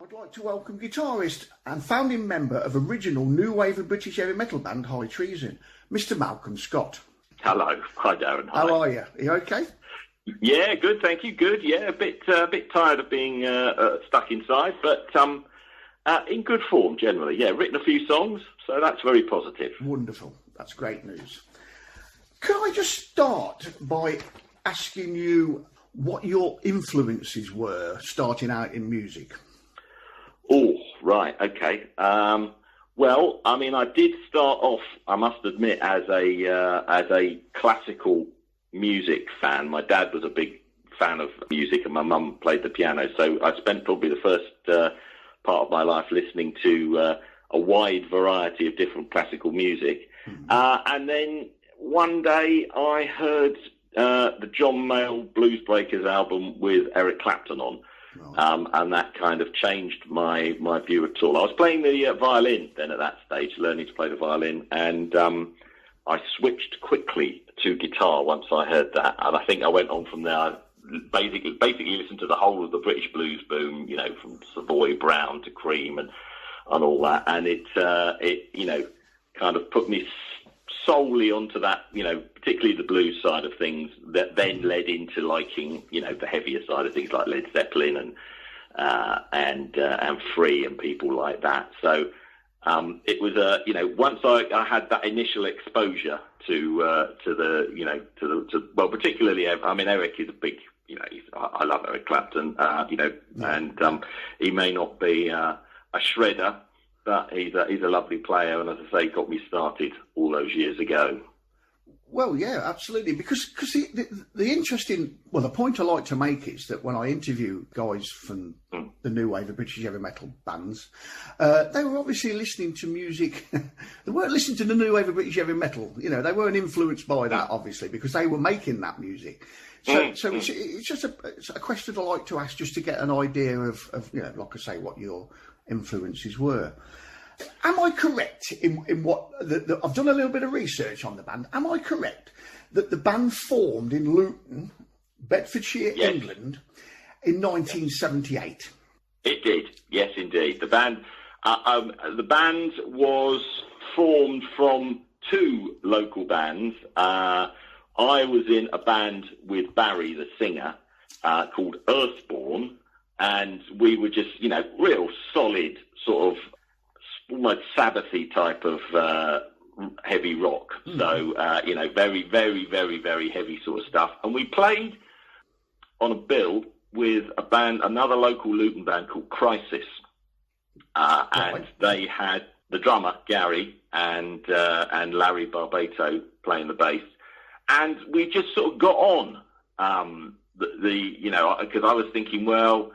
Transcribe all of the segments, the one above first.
I'd like to welcome guitarist and founding member of original new wave of British heavy metal band Treason, Mr. Malcolm Scott. Hello. Hi, Darren. Hi. How are you? Are you okay? Yeah, good, thank you. Good, yeah. A bit tired of being stuck inside, but in good form generally. Yeah, written a few songs, so that's very positive. Wonderful. That's great news. Can I just start by asking you what your influences were starting out in music? Oh, right, okay. Well, I mean, I did start off, I must admit, as a classical music fan. My dad was a big fan of music, and my mum played the piano. So I spent probably the first part of my life listening to a wide variety of different classical music. And then one day I heard the John Mayall Blues Breakers album with Eric Clapton on. And that kind of changed my view at all. I was playing the violin then at that stage, learning to play the violin, and I switched quickly to guitar once I heard that, and I think I went on from there. I basically listened to the whole of the British blues boom, you know, from Savoy Brown to Cream and all that, and it you know, kind of put me solely onto that, you know, particularly the blues side of things, that then led into liking, you know, the heavier side of things like Led Zeppelin and Free and people like that. So it was you know, once I had that initial exposure to the, you know, well, particularly, I mean, Eric is a big, you know, I love Eric Clapton, you know, and he may not be a shredder, but he's a lovely player, and as I say, got me started all those years ago. Well, yeah, absolutely. Because the interesting, well, the point I like to make is that when I interview guys from the new wave of British heavy metal bands, they were obviously listening to music. They weren't listening to the new wave of British heavy metal. You know, they weren't influenced by that, obviously, because they were making that music. So it's just a question I like to ask, just to get an idea of, you know, like I say, what your influences were. Am I correct in what I've done a little bit of research on the band? Am I correct that the band formed in Luton, Bedfordshire, England, in 1978? It did, yes, indeed. The band was formed from two local bands. I was in a band with Barry, the singer, called Earthborn, and we were just, you know, real solid sort of almost Sabbathy type of heavy rock. So, you know, very, very, very, very heavy sort of stuff. And we played on a bill with a band, another local Luton band called Crisis. And they had the drummer, Gary, and Larry Barbato playing the bass. And we just sort of got on, you know, because I was thinking, well,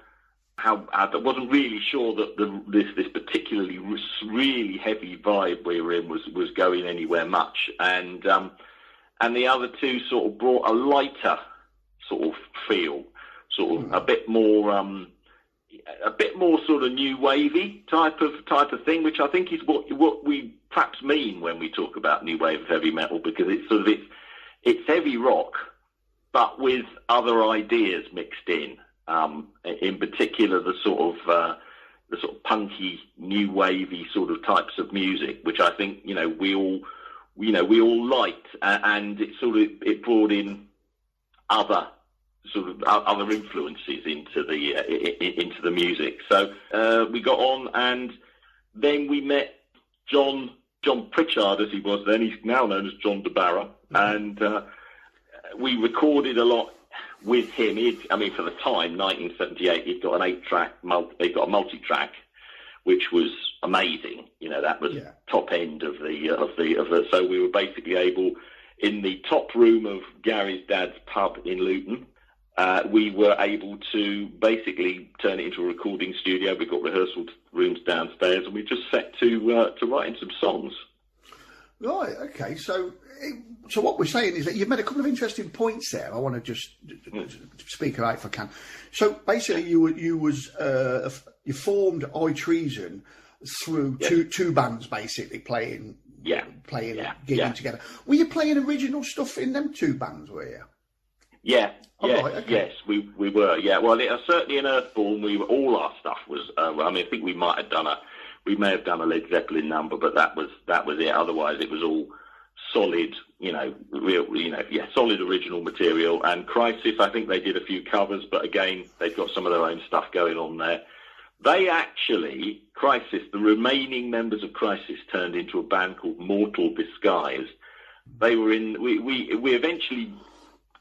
I wasn't really sure that this particularly really heavy vibe we were in was going anywhere much, and the other two sort of brought a lighter sort of feel, sort of a bit more sort of new wavy type of thing, which I think is what we perhaps mean when we talk about new wave of heavy metal, because it's sort of it's heavy rock, but with other ideas mixed in. In particular, the sort of punky, new wavy sort of types of music, which I think, you know, we all liked, and it brought in other influences into the music. So we got on, and then we met John Pritchard, as he was then. He's now known as John DeBarra, and we recorded a lot with him. I mean, for the time, 1978, he'd got an 8-track, he got a multi-track, which was amazing. You know, that was top end of the. So we were basically able, in the top room of Gary's dad's pub in Luton, we were able to basically turn it into a recording studio. We got rehearsal rooms downstairs, and we just set to writing some songs. Right. Okay. So what we're saying is that you've made a couple of interesting points there. I want to just speak out if I can. So basically, you formed Treason through two bands, basically playing, gigging together. Were you playing original stuff in them two bands? Were you? Yeah. Yes, we were. Yeah. Well, certainly in Earthborn, all our stuff was I mean, I think we may have done a Led Zeppelin number, but that was it. Otherwise, it was all solid, solid original material. And Crisis, I think they did a few covers, but again, they've got some of their own stuff going on there. They actually, Crisis, the remaining members of Crisis turned into a band called Mortal Disguise. They were we eventually,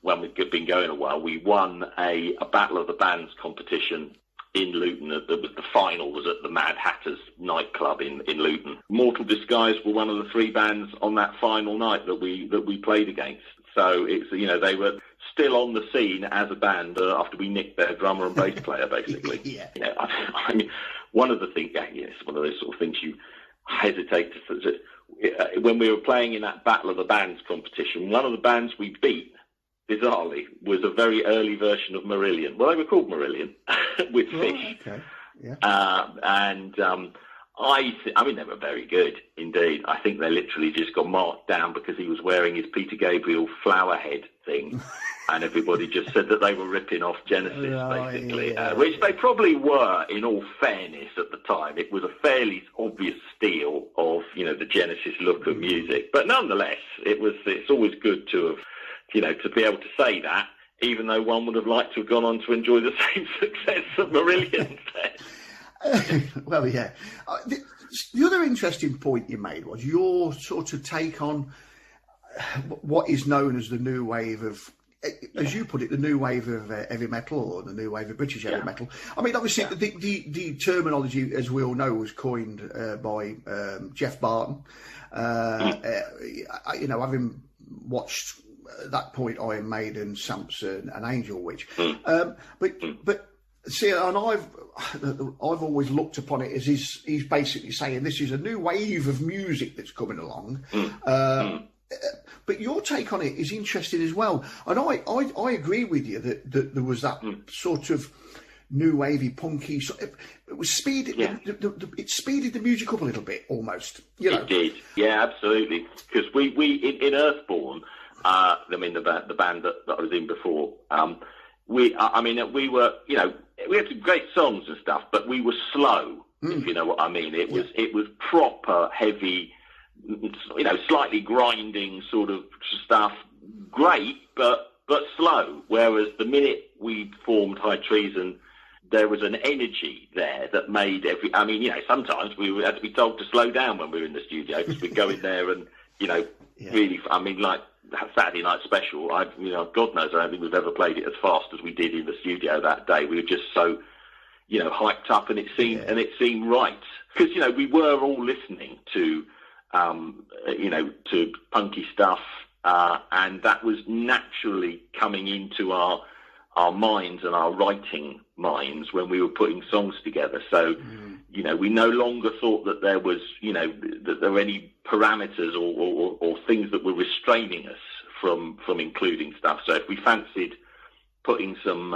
well, we've been going a while, we won a Battle of the Bands competition in Luton. The final was at the Mad Hatters nightclub in Luton. Mortal Disguise were one of the 3 bands on that final night that we played against. So it's, they were still on the scene as a band after we nicked their drummer and bass player, basically. Yeah. I mean, one of the things, it's one of those sort of things you hesitate to. When we were playing in that Battle of the Bands competition, one of the bands we beat, bizarrely, was a very early version of Marillion. Well, they were called Marillion with Fish. Okay. Yeah. I mean, they were very good indeed. I think they literally just got marked down because he was wearing his Peter Gabriel flower head thing, and everybody just said that they were ripping off Genesis, basically, which they probably were. In all fairness, at the time, it was a fairly obvious steal of the Genesis look of music. But nonetheless, it's always good to have to be able to say that, even though one would have liked to have gone on to enjoy the same success that Marillion said. Well, yeah. The other interesting point you made was your sort of take on what is known as the new wave of, as you put it, the new wave of heavy metal, or the new wave of British heavy metal. I mean, obviously, the terminology, as we all know, was coined by Jeff Barton. Having watched at that point Iron Maiden, Samson, and Angel Witch, but. See, and I've always looked upon it as he's basically saying this is a new wave of music that's coming along. But your take on it is interesting as well, and I agree with you that there was that sort of new wavy, punky. It was speeded. Yeah. It speeded the music up a little bit, almost. It did. Yeah, absolutely. Because we in Earthborn, I mean the band that I was in before. We were, we had some great songs and stuff, but we were slow, if you know what I mean. It was proper heavy, slightly grinding sort of stuff. Great, but slow. Whereas the minute we formed High Treason, there was an energy there that made sometimes we had to be told to slow down when we were in the studio, because we'd go in there and, really, like Saturday Night Special, God knows, I don't think we've ever played it as fast as we did in the studio that day. We were just so, hyped up, and it seemed right. Because, we were all listening to, to punky stuff, and that was naturally coming into our minds and our writing minds when we were putting songs together. So, we no longer thought that there was, that there were any parameters or things that were restraining us from including stuff. So if we fancied putting some,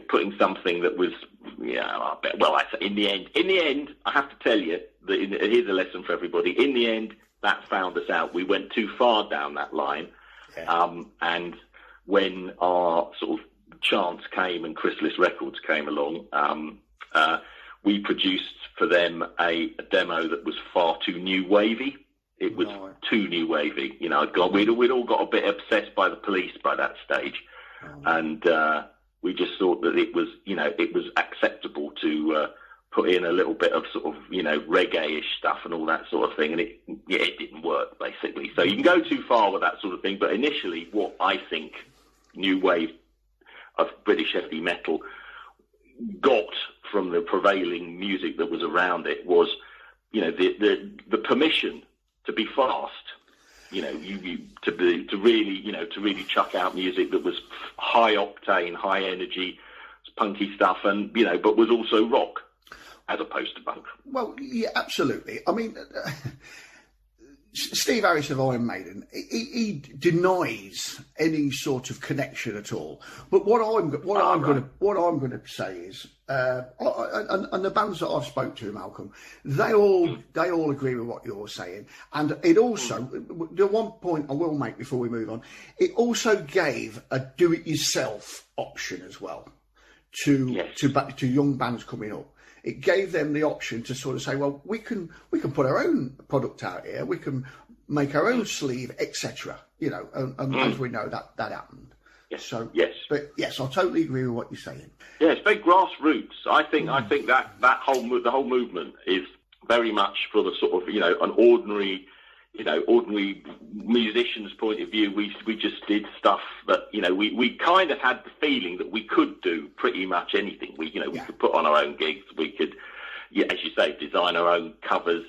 putting something that was, in the end, I have to tell you that here's a lesson for everybody. In the end, that found us out. We went too far down that line. Yeah. And when our sort of chance came and Chrysalis Records came along, we produced for them a demo that was far too new wavy. It was too new wavy. We'd all got a bit obsessed by the Police by that stage, and we just thought that it was acceptable to put in a little bit of sort of reggae-ish stuff and all that sort of thing, and it didn't work basically. So you can go too far with that sort of thing. But initially, what I think new wave of British heavy metal got from the prevailing music that was around it was, the permission to be fast, to really chuck out music that was high octane, high energy, punky stuff, and but was also rock as opposed to punk. Well, yeah, absolutely. I mean, Steve Harris of Iron Maiden, he denies any sort of connection at all. But what I'm going to say is, and the bands that I've spoke to, Malcolm, they all agree with what you're saying. And it also, the one point I will make before we move on, it also gave a do-it-yourself option as well to young bands coming up. it gave them the option to sort of say, well, we can put our own product out here, we can make our own sleeve, etc. You know, and as we know, that happened. Yes. So yes, but yes, I totally agree with what you're saying. Yeah, it's very grassroots. I think that whole movement is very much for the sort of, you know, an ordinary musician's point of view. We just did stuff that, you know, we kind of had the feeling that we could do pretty much anything. We could put on our own gigs. We could, as you say, design our own covers.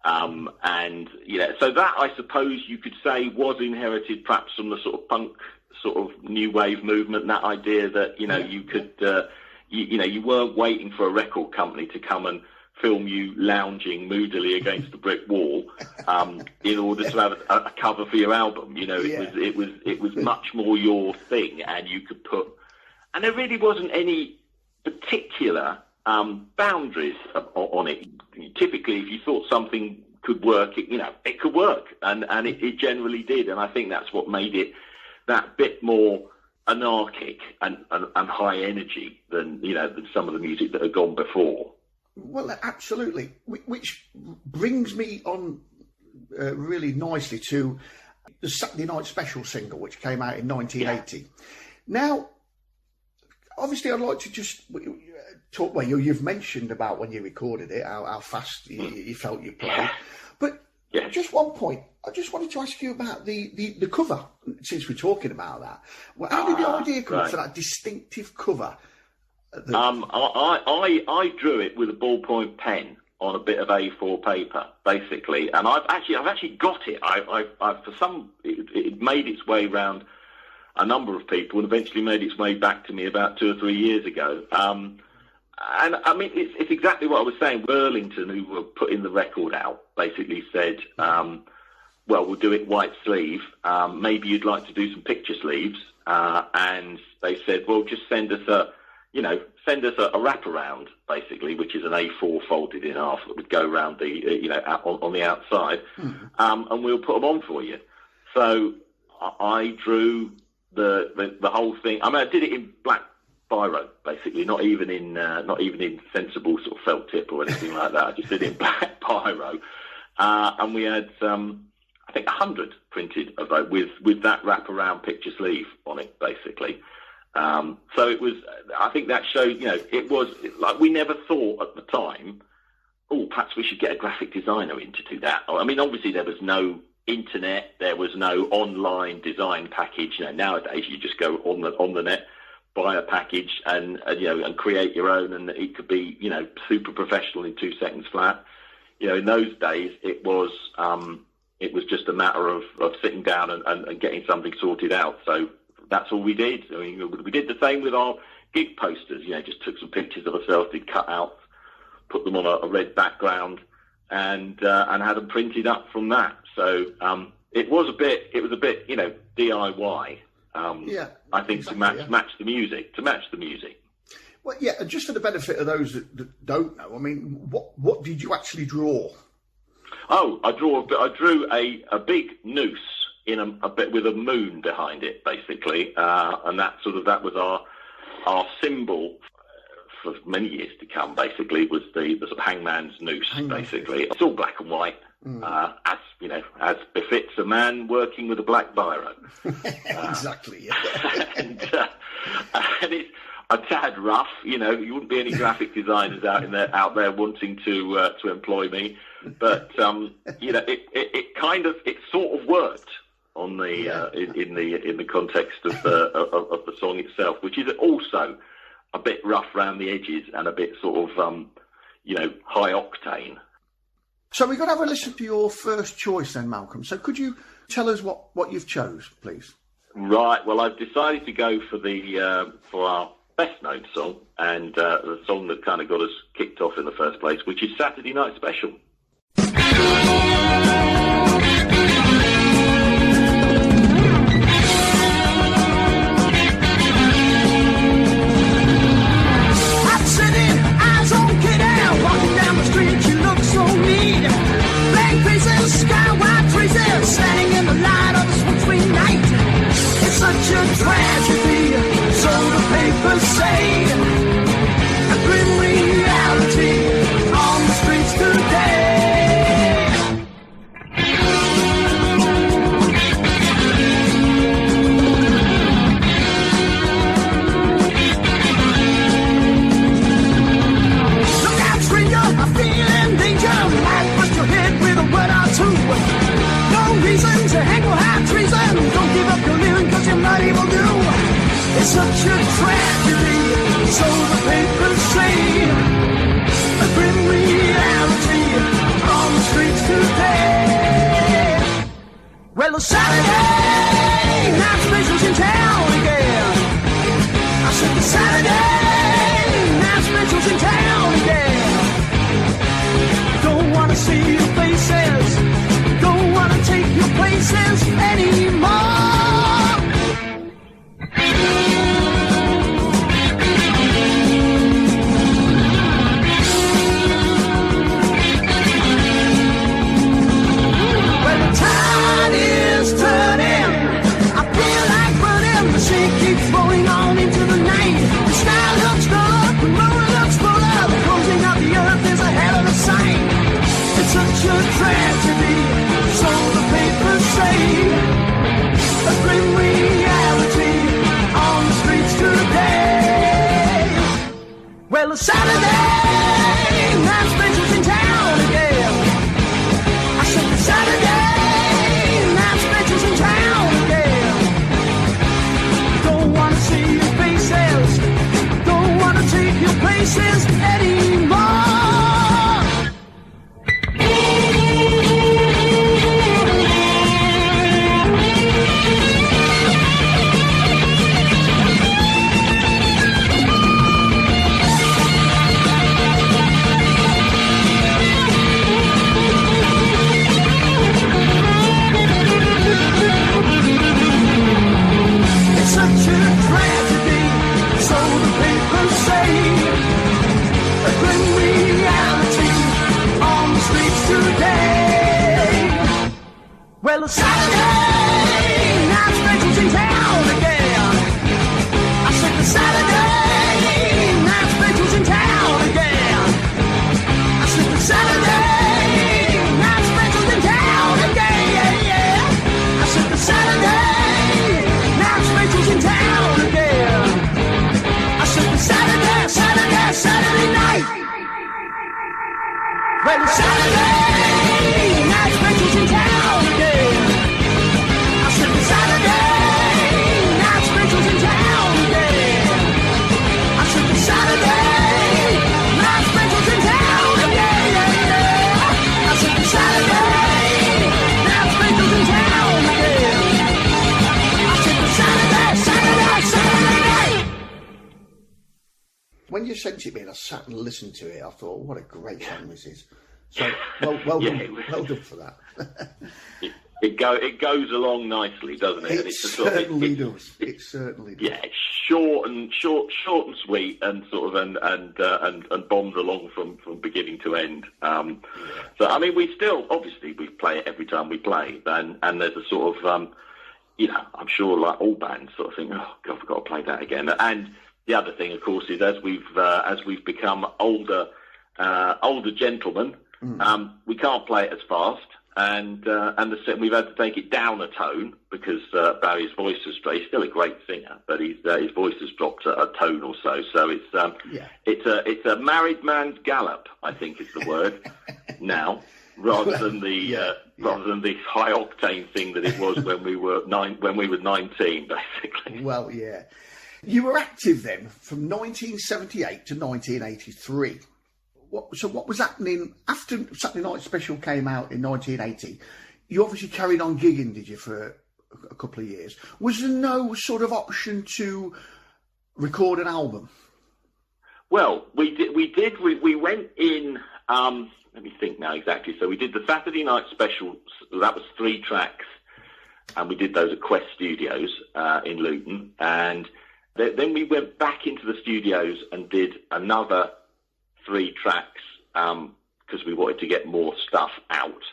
And, you know, so that, I suppose you could say, was inherited perhaps from the sort of punk sort of new wave movement, that idea that, you know, you could, you weren't waiting for a record company to come and film you lounging moodily against a brick wall in order to have a cover for your album. You know, it was much more your thing, and you could put, and there really wasn't any particular boundaries on it. Typically, if you thought something could work, it could work, and it generally did. And I think that's what made it that bit more anarchic and high energy than some of the music that had gone before. Well, absolutely. Which brings me on really nicely to the Saturday Night Special single, which came out in 1980. Yeah. Now, obviously, I'd like to just talk. Well, you've mentioned about when you recorded it, how fast you felt you played, but just one point. I just wanted to ask you about the cover, since we're talking about that. Well, how did the idea come for that distinctive cover? I drew it with a ballpoint pen on a bit of A4 paper, basically, and I've actually got it. It made its way round a number of people, and eventually made its way back to me about 2 or 3 years ago. And I mean, it's exactly what I was saying. Burlington, who were putting the record out, basically said, well, we'll do it white sleeve. Maybe you'd like to do some picture sleeves. And they said, well, just send us a wraparound, basically, which is an A4 folded in half that would go around on the outside, and we'll put them on for you. So I drew the whole thing. I mean, I did it in black biro, basically, not even in sensible sort of felt tip or anything like that. I just did it in black biro, and we had I think 100 printed of those with that wraparound picture sleeve on it, basically. So it was, I think that showed, it was like, we never thought at the time, oh, perhaps we should get a graphic designer in to do that. I mean, obviously there was no internet, there was no online design package. Nowadays you just go on the net, buy a package and create your own, and it could be, super professional in 2 seconds flat. In those days it was just a matter of sitting down and getting something sorted out. So that's all we did. I mean, we did the same with our gig posters. Just took some pictures of ourselves, did cutouts, put them on a red background, and had them printed up from that. So it was a bit DIY. I think exactly, to match the music. Well, yeah, and just for the benefit of those that don't know, I mean, what did you actually draw? Oh, I drew a big noose in a bit with a moon behind it, basically, and that was our symbol for many years to come. Basically, was the sort of hangman's noose. Basically, it's all black and white, as befits a man working with a black biro. Exactly. and it's a tad rough. You wouldn't be any graphic designers out there wanting to employ me, but it sort of worked on the in the context of the song itself, which is also a bit rough around the edges and a bit sort of high octane. So we've got to have a listen to your first choice then, Malcolm. So could you tell us what you've chose, please? Right. Well, I've decided to go for our best known song, and the song that kind of got us kicked off in the first place, which is Saturday Night Special. Walking down the street, she looks so neat. Black faces, sky-wide Treason, standing in the light of a swing night. It's such a tragedy, so the papers say. A grim reality. It's such a tragedy, so the papers say. A grim reality on the streets today. Well, a Saturday night specials in town again. I said the Saturday night specials in town again. Don't wanna see your faces, don't wanna take your places anymore. Well, the tide is turning, I feel like running, the sea keeps rolling on into the night. The sky looks dark, the moon looks fuller, the closing of the earth is ahead of the sight. It's such a tragedy, so the papers say. A grim reality on the streets today. Well, a Saturday night specials in town again. I said the Saturday night specials in town again. Don't wanna see your faces, don't wanna take your places anymore. It's such a tragedy, so the papers say. A grim reality on the streets today. Well, a Saturday night specials in town again. I said the Saturday night specials in town again. I said the Saturday night specials in town again. I said the Saturday night specials in town again. I said the Saturday night. Well, the Saturday night specials in town again. I said the Saturday night specials in town again. I said the Saturday night specials in town again. I said the Saturday night specials in town again. I said the Saturday night. When you sent it me and I sat and listened to it, I thought, what a great song this is. So, well done for that. It goes along nicely, doesn't it? It And it's certainly does. It certainly does. Yeah, it's short and sweet, and sort of and bombs along from beginning to end. So I mean, we play it every time we play, and there's a sort of I'm sure like all bands sort of think, oh God, I've got to play that again. And the other thing, of course, is as we've become older gentlemen, we can't play it as fast. And we've had to take it down a tone because Barry's voice has dropped. He's still a great singer, but his voice has dropped a tone or so. So it's a married man's gallop, I think is the word now, rather than the high octane thing that it was when we were 19, basically. Well, yeah, you were active then from 1978 to 1983. What was happening after Saturday Night Special came out in 1980? You obviously carried on gigging, did you, for a couple of years? Was there no sort of option to record an album? Well, we did. We went in. Let me think now exactly. So we did the Saturday Night Special. That was 3 tracks, and we did those at Quest Studios in Luton. And then we went back into the studios and did another 3 tracks because we wanted to get more stuff out.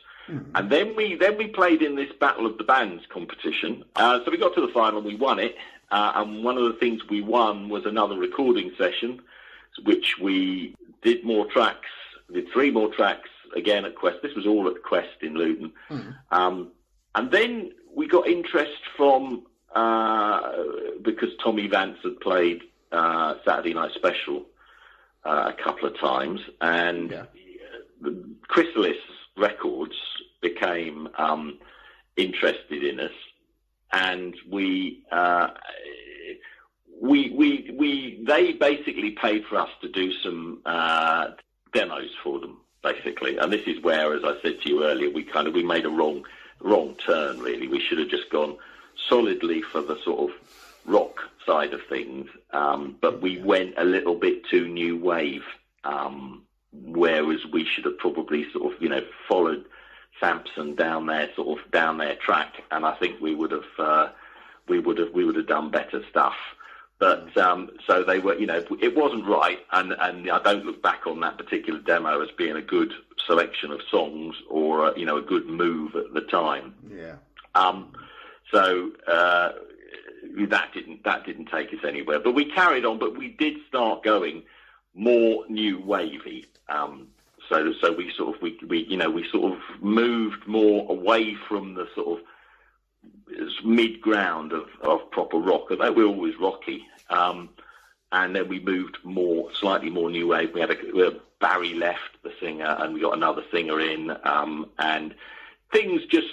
And then we played in this Battle of the Bands competition. So we got to the final, we won it, and one of the things we won was another recording session, which we did more tracks, did 3 more tracks again at Quest. This was all at Quest in Luton. And then we got interest from, because Tommy Vance had played Saturday Night Special a couple of times, and Chrysalis Records became interested in us, and we they basically paid for us to do some demos for them, basically. And this is where, as I said to you earlier, we made a wrong turn, really. We should have just gone solidly for the sort of rock side of things, but we went a little bit too new wave, whereas we should have probably sort of, followed Samson down their track, and I think we would have done better stuff. But so they were, it wasn't right, and I don't look back on that particular demo as being a good selection of songs or a good move at the time. Yeah. So that didn't take us anywhere. But we carried on. But we did start going more new wavy. So we sort of moved more away from the sort of mid ground of proper rock, although we're always rocky. And then we moved slightly more new wave. We had Barry left, the singer, and we got another singer in, and things just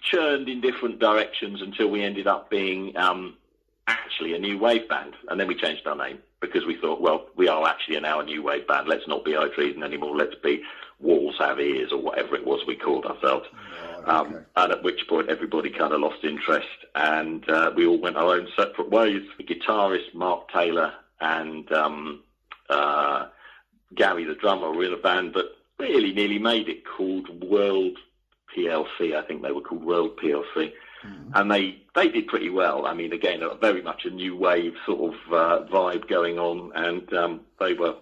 churned in different directions until we ended up being actually a new wave band. And then we changed our name because we thought, well, we are actually now a new wave band. Let's not be Treason anymore. Let's be Walls Have Ears, or whatever it was we called ourselves. Okay. And at which point everybody kind of lost interest, and we all went our own separate ways. The guitarist Mark Taylor and Gary the drummer were in a band, but really nearly made it, called World PLC. I think they were called World PLC. And they did pretty well. I mean, again, very much a new wave sort of vibe going on, and they were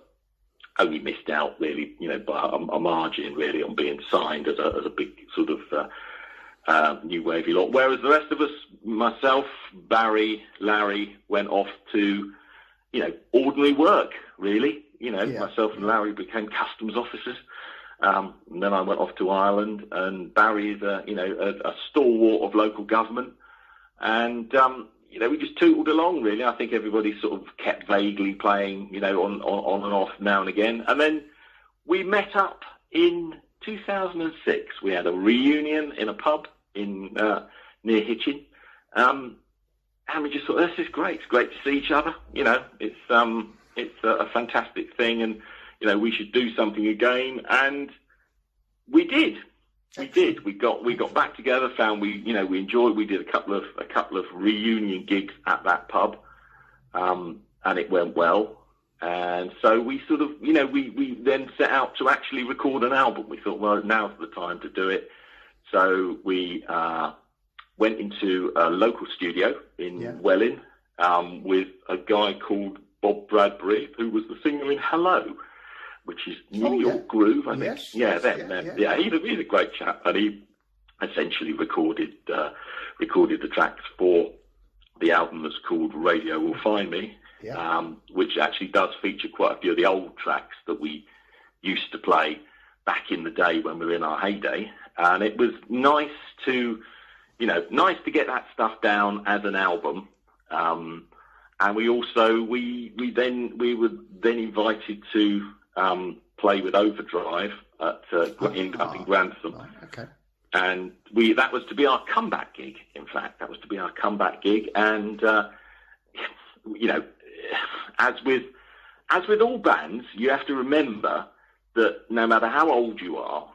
only missed out really, by a margin really on being signed as a big sort of new wavy lot. Whereas the rest of us, myself, Barry, Larry, went off to, ordinary work really. Myself and Larry became customs officers. And then I went off to Ireland, and Barry is a stalwart of local government. And, we just tootled along, really. I think everybody sort of kept vaguely playing, on and off now and again. And then we met up in 2006. We had a reunion in a pub in near Hitchin. And we just thought, this is great. It's great to see each other. It's a fantastic thing. And, we should do something again, and we did. We did. We got back together. Found we enjoyed. We did a couple of reunion gigs at that pub, and it went well. And so we sort of, we then set out to actually record an album. We thought, well, now's the time to do it. So we went into a local studio in Welling with a guy called Bob Bradbury, who was the singer in Hello, which is New York Groove, I think. Yes, he's a great chap, and he essentially recorded the tracks for the album that's called Radio Will Find Me, which actually does feature quite a few of the old tracks that we used to play back in the day when we were in our heyday. And it was nice to get that stuff down as an album. And we also we were then invited to play with Overdrive up in Grantham. Right, okay. And that was to be our comeback gig. In fact, that was to be our comeback gig. And as with all bands, you have to remember that no matter how old you are,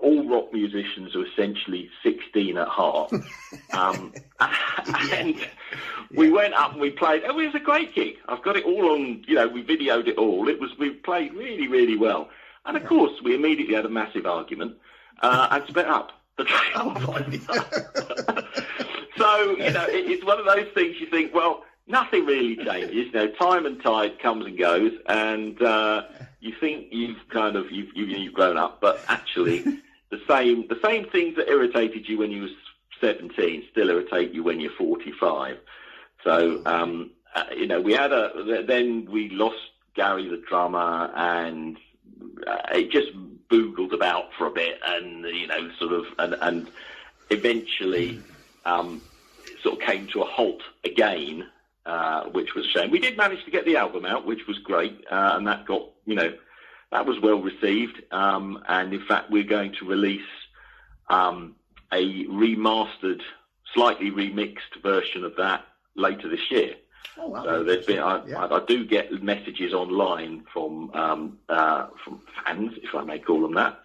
all rock musicians are essentially 16 at heart. And we went up and we played. It was a great gig. I've got it all on, we videoed it all. We played really, really well. And of course, we immediately had a massive argument and split up. So, it's one of those things you think, well, nothing really changes. Time and tide comes and goes, and you think you've grown up, but actually the same things that irritated you when you were 17 still irritate you when you're 45. So then we lost Gary the drummer, and it just boogled about for a bit, and and eventually sort of came to a halt again, which was a shame. We did manage to get the album out, which was great, and that got that was well received. And in fact, we're going to release a remastered, slightly remixed version of that later this year. Oh, so there's been, I do get messages online from fans, if I may call them that,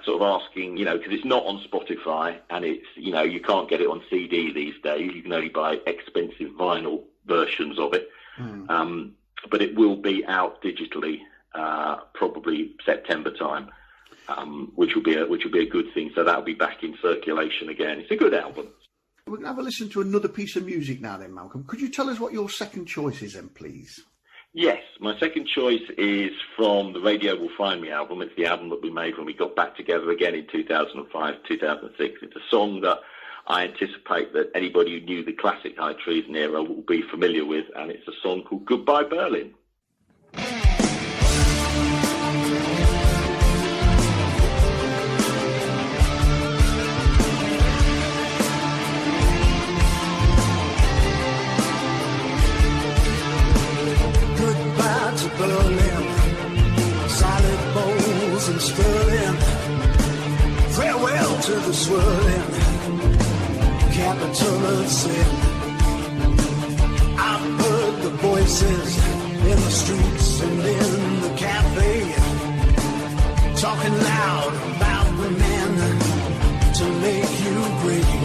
sort of asking, because it's not on Spotify, and it's, you can't get it on CD these days. You can only buy expensive vinyl versions of it. But it will be out digitally, probably September time, which will be a good thing. So that'll be back in circulation again. It's a good album. We're going to have a listen to another piece of music now then, Malcolm. Could you tell us what your second choice is then, please? Yes, my second choice is from the Radio Will Find Me album. It's the album that we made when we got back together again in 2005, 2006. It's a song that I anticipate that anybody who knew the classic High Treason era will be familiar with, and it's a song called Goodbye Berlin. Berlin, solid bowls and sterling. Farewell to the swirling capital of sin. I've heard the voices in the streets and in the cafe, talking loud about the men to make you great.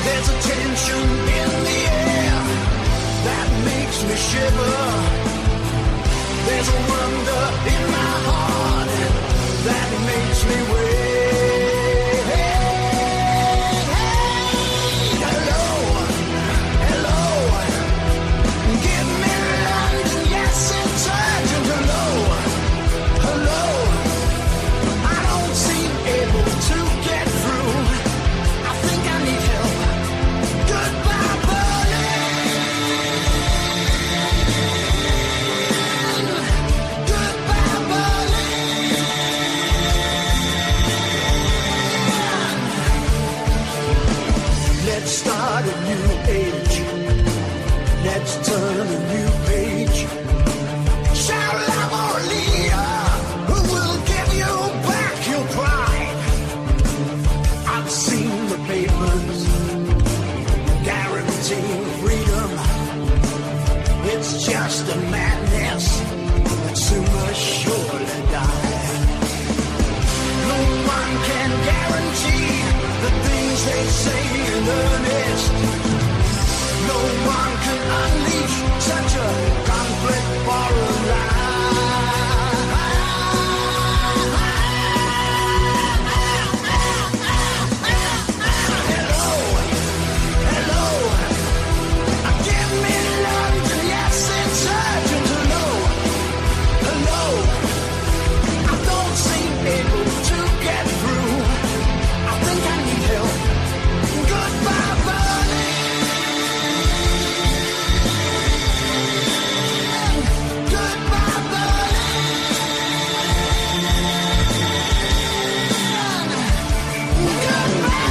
There's a tension in the air that makes me shiver. There's a wonder in my heart that makes me wait. Hello, hello, give me London, yes, it's urgent. Hello, I don't seem able to get through. I think I need help. Goodbye, Berlin. Let's start a new age. Let's turn a new page. Shout la Morlia, who will give you back your pride. I've seen the papers guaranteeing freedom. It's just a madness that soon must surely die. No one can guarantee the things they say in earnest. No one can unleash such a conflict for a life. Hello, give me London, yes, it's urgent. Hello, I don't seem able to get through. I think I need help. Goodbye, Berlin. Goodbye, Berlin. Goodbye.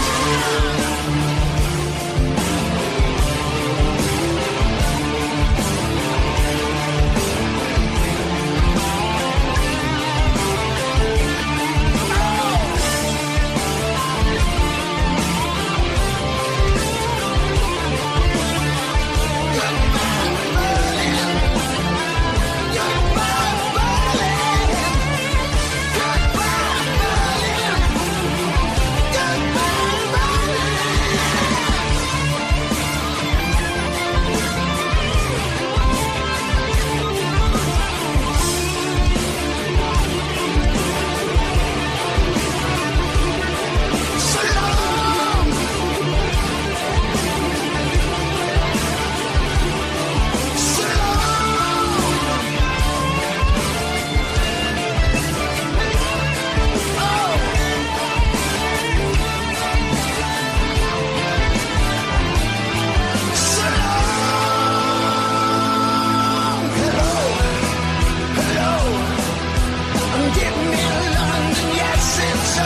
Yes, it's urgent.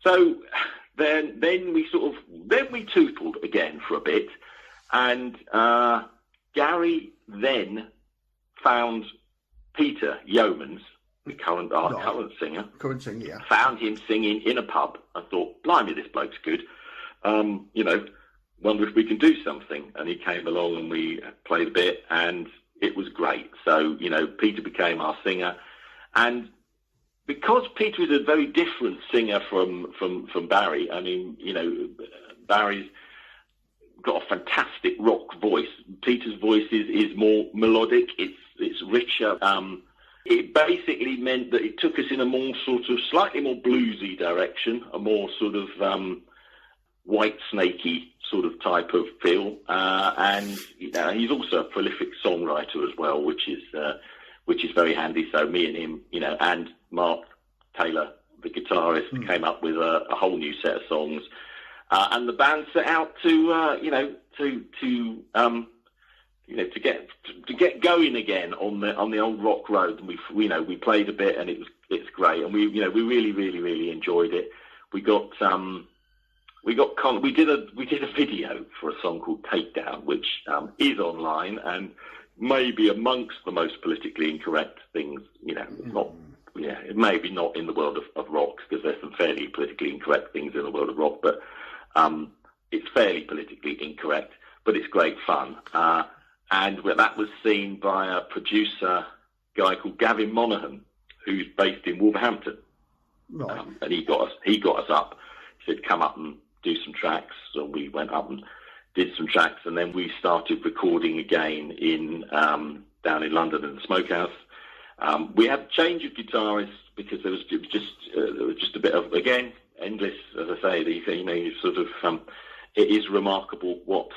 So then we tootled again for a bit, and Gary then found Peter Yeomans, the current singer. Current singer, yeah. Found him singing in a pub. I thought, blimey, this bloke's good. Wonder if we can do something. And he came along and we played a bit, and it was great. So, Peter became our singer. And because Peter is a very different singer from Barry, I mean, Barry's got a fantastic rock voice. Peter's voice is more melodic. It's richer. It basically meant that it took us in a more sort of slightly more bluesy direction, a more sort of White Snakey sort of type of feel. And he's also a prolific songwriter as well, which is very handy. So me and him, and Mark Taylor, the guitarist, came up with a whole new set of songs. And the band set out to get going again on the old rock road, and we played a bit, and it's great, and we really enjoyed it. We did a video for a song called Takedown, which is online and maybe amongst the most politically incorrect things, maybe not in the world of rock, because there's some fairly politically incorrect things in the world of rock, but it's fairly politically incorrect, but it's great fun. And that was seen by a producer guy called Gavin Monaghan, who's based in Wolverhampton. Right. And he got us up. He said, come up and do some tracks. So we went up and did some tracks, and then we started recording again down in London in the Smokehouse. We had a change of guitarists because there was just a bit of, again, endless, as I say, it is remarkable what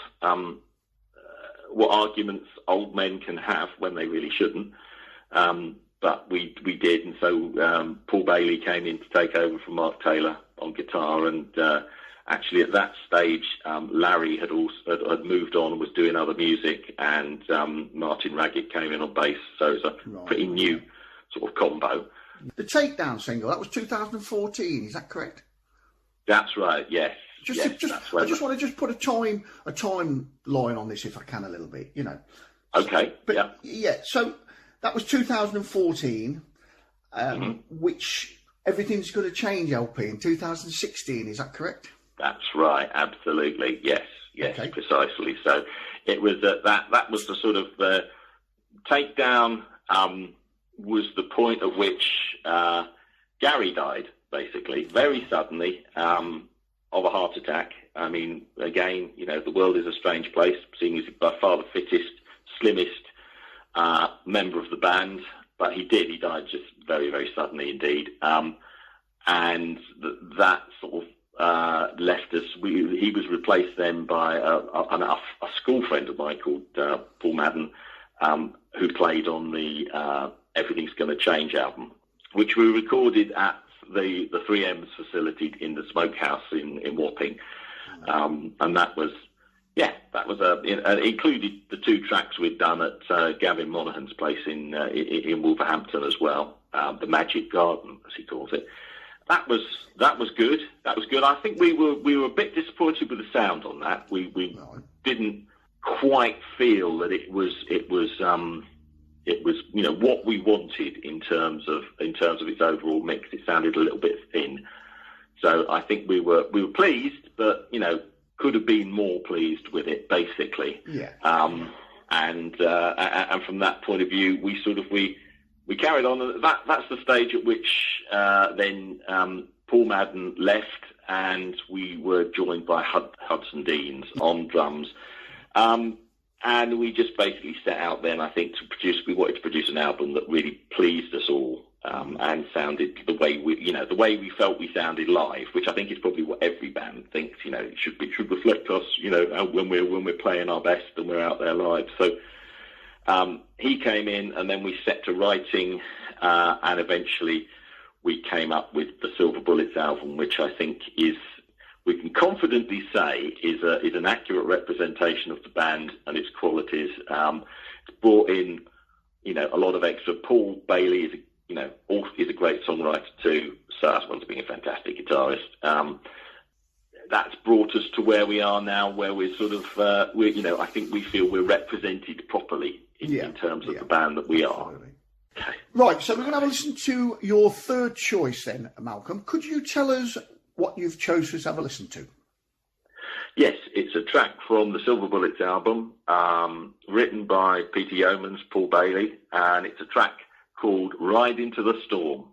arguments old men can have when they really shouldn't. But we did, and so Paul Bailey came in to take over from Mark Taylor on guitar, and actually at that stage Larry had moved on and was doing other music, and Martin Raggett came in on bass, so it's a pretty new sort of combo. The Takedown single, that was 2014, is that correct? That's right, yes. I just want to put a timeline on this, if I can, a little bit, Okay. But yeah. So that was 2014, which Everything's Going to Change LP in 2016. Is that correct? That's right. Absolutely. Yes. Okay. Precisely. So it was that was the sort of Takedown was the point at which Gary died, basically, very suddenly. Of a heart attack. I mean, again, the world is a strange place, seeing he's by far the fittest, slimmest member of the band, but he died just very, very suddenly indeed. And that sort of left us, he was replaced then by a school friend of mine called Paul Madden, who played on the Everything's Gonna Change album, which we recorded at the 3M's facility in the Smokehouse in Wapping, and that was it included the two tracks we'd done at Gavin Monaghan's place in Wolverhampton as well, the Magic Garden as he calls it. That was good. That was good. I think we were a bit disappointed with the sound on that. We didn't quite feel that it was what we wanted in terms of its overall mix. It sounded a little bit thin, so I think we were pleased, but could have been more pleased with it, basically. Yeah. And from that point of view, we carried on. That's the stage at which then Paul Madden left, and we were joined by Hudson Deans on drums. And we just basically set out then, I think, we wanted to produce an album that really pleased us all, and sounded the way we felt we sounded live, which I think is probably what every band thinks, it should reflect us, when we're playing our best and we're out there live. So, he came in, and then we set to writing, and eventually we came up with the Silver Bullets album, which I think we can confidently say is an accurate representation of the band and its qualities. It's brought in, a lot of extra. Paul Bailey is a great songwriter too. Sarsman's being a fantastic guitarist. That's brought us to where we are now, where we're sort of, I think we feel we're represented properly in terms of the band that we are. Okay. Right, so we're going to have a listen to your third choice then, Malcolm. Could you tell us what you've chosen to have a listen to? Yes, it's a track from the Silver Bullets album, written by Peter Yeomans, Paul Bailey, and it's a track called Ride Into the Storm.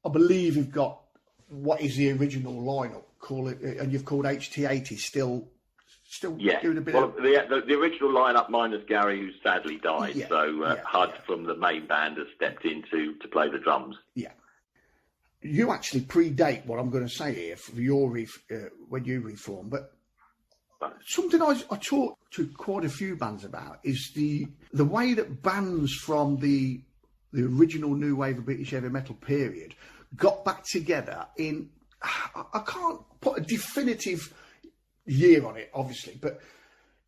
I believe you've got what is the original lineup, and you've called HT80 still doing a bit of... the original lineup minus Gary, who sadly died, Hud from the main band has stepped in to play the drums. Yeah. You actually predate what I'm going to say here for your when you reformed, but something I talked to quite a few bands about is the way that bands from the original new wave of British heavy metal period got back together in, I can't put a definitive year on it, obviously, but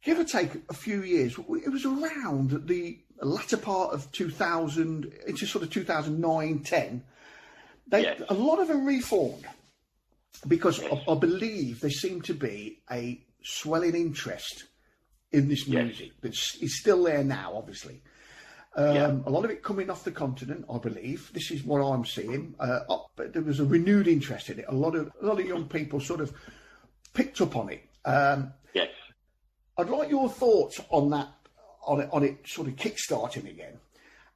give or take a few years, it was around the latter part of 2000 into sort of 2009, 10. A lot of them reformed because I believe there seemed to be a swelling interest in this music that is still there now, obviously. A lot of it coming off the continent, I believe. This is what I'm seeing. But there was a renewed interest in it. A lot of young people sort of picked up on it. Yes. I'd like your thoughts on that, on it sort of kick-starting again,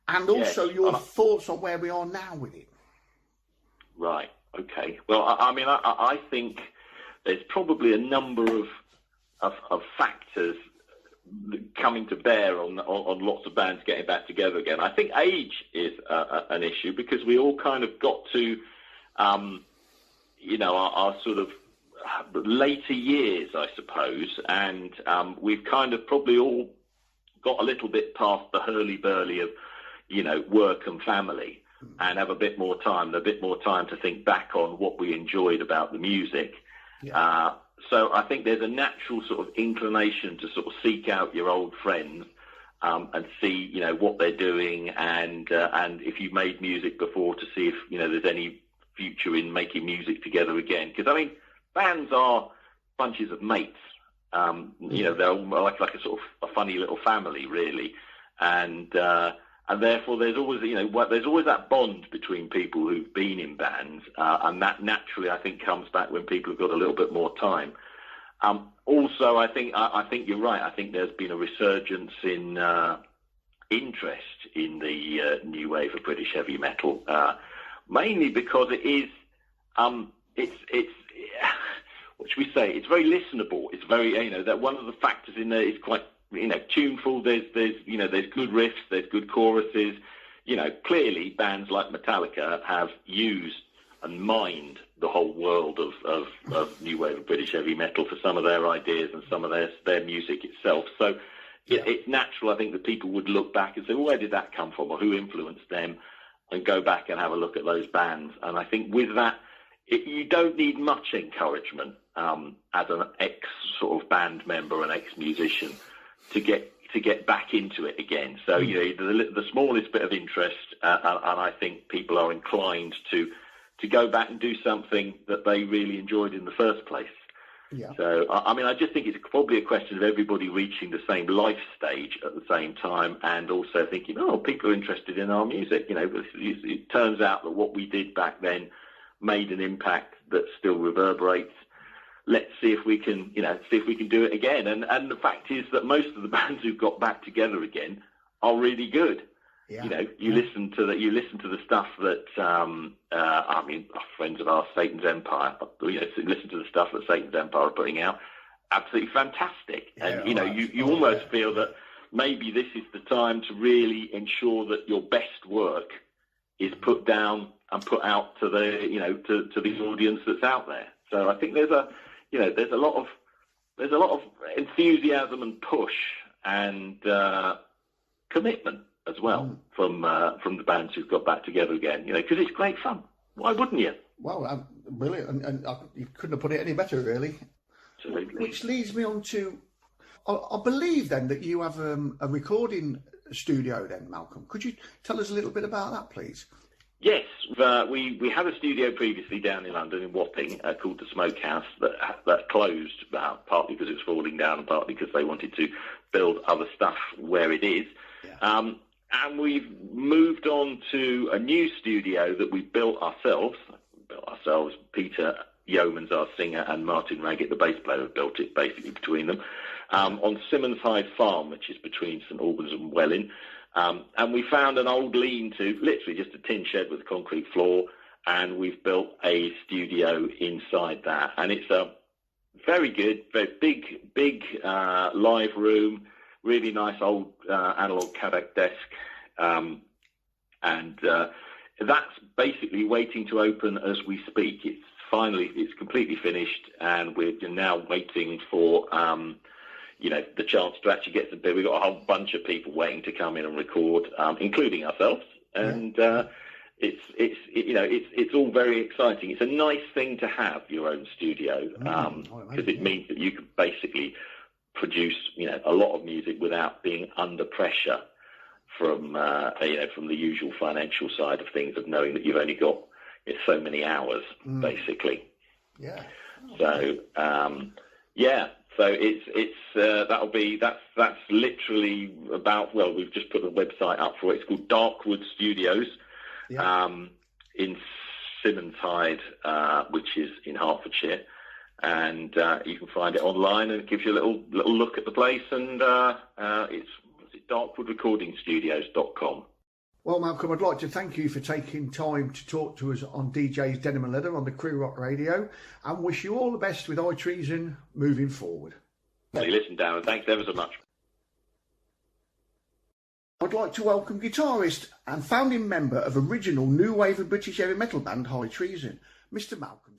and also your thoughts on where we are now with it. Right. Okay. Well, I think there's probably a number of factors coming to bear on lots of bands getting back together again. I think age is an issue because we all kind of got to, our sort of later years, I suppose, and we've kind of probably all got a little bit past the hurly-burly of, work and family, and have a bit more time to think back on what we enjoyed about the music. Yeah. So I think there's a natural sort of inclination to sort of seek out your old friends and see, what they're doing, and if you've made music before, to see if, there's any future in making music together again. Because, bands are bunches of mates. They're all like a sort of a funny little family, really. And therefore, there's always, there's always that bond between people who've been in bands, and that naturally, I think, comes back when people have got a little bit more time. Also, I think you're right. I think there's been a resurgence in interest in the new wave of British heavy metal, mainly because it is, it's what should we say? It's very listenable. It's very, that one of the factors in there is quite, tuneful. There's good riffs, there's good choruses. Clearly bands like Metallica have used and mined the whole world of new wave of British heavy metal for some of their ideas and some of their music itself. So it's natural, I think, that people would look back and say, well, where did that come from, or who influenced them, and go back and have a look at those bands. And I think with that, you don't need much encouragement as an ex sort of band member, an ex-musician, to get back into it again. So, the smallest bit of interest, and I think people are inclined to go back and do something that they really enjoyed in the first place. Yeah. So, I just think it's probably a question of everybody reaching the same life stage at the same time, and also thinking, people are interested in our music. It turns out that what we did back then made an impact that still reverberates. Let's see if we can, do it again. And the fact is that most of the bands who've got back together again are really good. Yeah. You listen to the stuff that, friends of ours, Satan's Empire, listen to the stuff that Satan's Empire are putting out. Absolutely fantastic. Yeah, and, you almost feel that maybe this is the time to really ensure that your best work is put down and put out to the, to the audience that's out there. So I think there's a lot of enthusiasm and push and commitment as well from the bands who've got back together again. Because it's great fun. Why wouldn't you? Well, brilliant, and you couldn't have put it any better, really. Absolutely. Which leads me on to, I believe then that you have a recording studio then, Malcolm. Could you tell us a little bit about that, please? Yes, we had a studio previously down in London, in Wapping, called the Smokehouse, that closed, partly because it was falling down and partly because they wanted to build other stuff where it is. Yeah. And we've moved on to a new studio that we built ourselves. Peter Yeoman's our singer, and Martin Raggett, the bass player, have built it basically between them, on Simmons Hyde Farm, which is between St Albans and Welling. And we found an old lean-to, literally just a tin shed with a concrete floor, and we've built a studio inside that, and it's a very good, very big live room, really nice old analog Kodak desk, and that's basically waiting to open as we speak. It's completely finished, and we're now waiting for the chance to actually get some. We've got a whole bunch of people waiting to come in and record, including ourselves, and it's all very exciting. It's a nice thing to have your own studio, because it means that you can basically produce a lot of music without being under pressure from the usual financial side of things, of knowing that you've only got so many hours basically. Yeah. So so that's literally about, well, we've just put the website up for it. It's called Darkwood Studios, in Simmonshyde, which is in Hertfordshire, and you can find it online, and it gives you a little look at the place, and it's darkwoodrecordingstudios.com. Well, Malcolm, I'd like to thank you for taking time to talk to us on DJ's Denim and Leather on the Crew Rock Radio, and wish you all the best with Treason moving forward. Listen, Darren, thanks ever so much. I'd like to welcome guitarist and founding member of original new wave of British heavy metal band Treason, Mr. Malcolm.